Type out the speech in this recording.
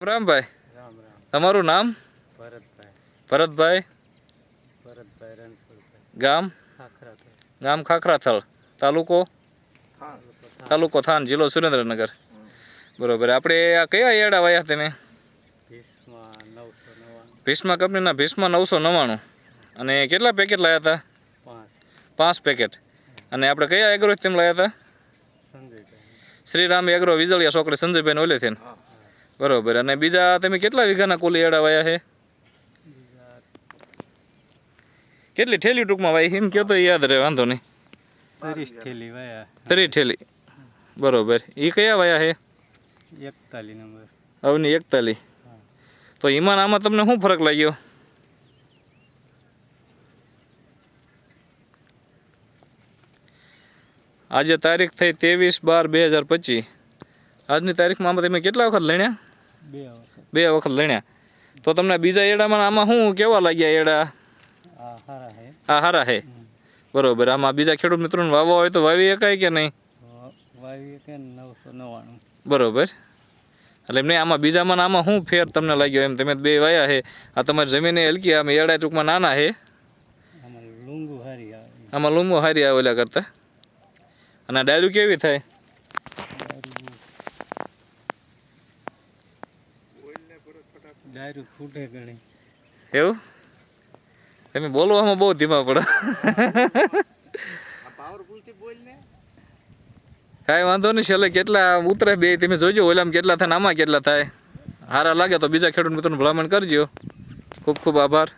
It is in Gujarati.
રામ ભાઈ, રામ રામ. તમારું નામ? ભરતભાઈ. ભરતભાઈ. ભરતભાઈ રણછોડભાઈ. ગામ? ખાખરાથળ. ગામ ખાખરાથળ, તાલુકો? તાલુકો થાન, જિલ્લો સુરેન્દ્રનગર. બરોબર. આપણે આ કયા એડા વાયા તમે? ભીષ્મા 999. ભીષ્મા કંપનીના ભીષ્મા 999. અને કેટલા પેકેટ લાવ્યા હતા? 5 પેકેટ. અને આપણે કયા એગ્રો તેમ લાવ્યા હતા? સંજયભાઈ. શ્રીરામ એગ્રો વિજળિયા છોકરી સંજયભાઈ ઓલે છે. બરોબર. અને બીજા તમે કેટલા વીઘાના કુલ એડા વાયા છે? કેટલી ઠેલી ટૂંકમાં વાય એમ કહો તો યાદ રહે, વાંધો નહીં. 30 ઠેલી વાયા. 30 ઠેલી. બરોબર. એ કયા વાયા છે? 41 નંબર. અવની 41. તો એમાં આમાં તમને શું ફરક લાગ્યો? આજે તારીખ થઈ 23/12/2025. આજની તારીખમાં આમાં તમે કેટલા વખત લણ્યા? 2 વખત લણ્યા. તો તમને બીજા એડામાં આમાં શું કેવા લાગ્યા એડા? આ હારા હે. બરોબર. આમાં બીજા ખેડૂત મિત્રોને વાવવા હોય તો વાવી શકાય કે નહીં? વાવી કે 999. બરોબર. એટલે એમને આમાં બીજામાં આમાં શું ફેર તમને લાગ્યો? એમ તમે 2 વાયા છે, આ તમારી જમીને હલકી, આમાં એડા ટૂંકમાં નાના છે, આમાં લૂંગુ હારી આવે. આમાં લૂંબો હારી આવે ઓલા કરતા. અને ડાળ્યું કેવી થાય? ડાયરું ફૂટે ઘણી. એવું? તમે બોલવામાં બહુ ધીમા પડો. કાંઈ વાંધો નહીં. છેલ્લે કેટલા ઉતરે બે તમે જોજો, ઓલામાં કેટલા થાય ને આમાં કેટલા થાય. સારા લાગે તો બીજા ખેડૂત મિત્રોને ભલામણ કરજો. ખૂબ ખૂબ આભાર.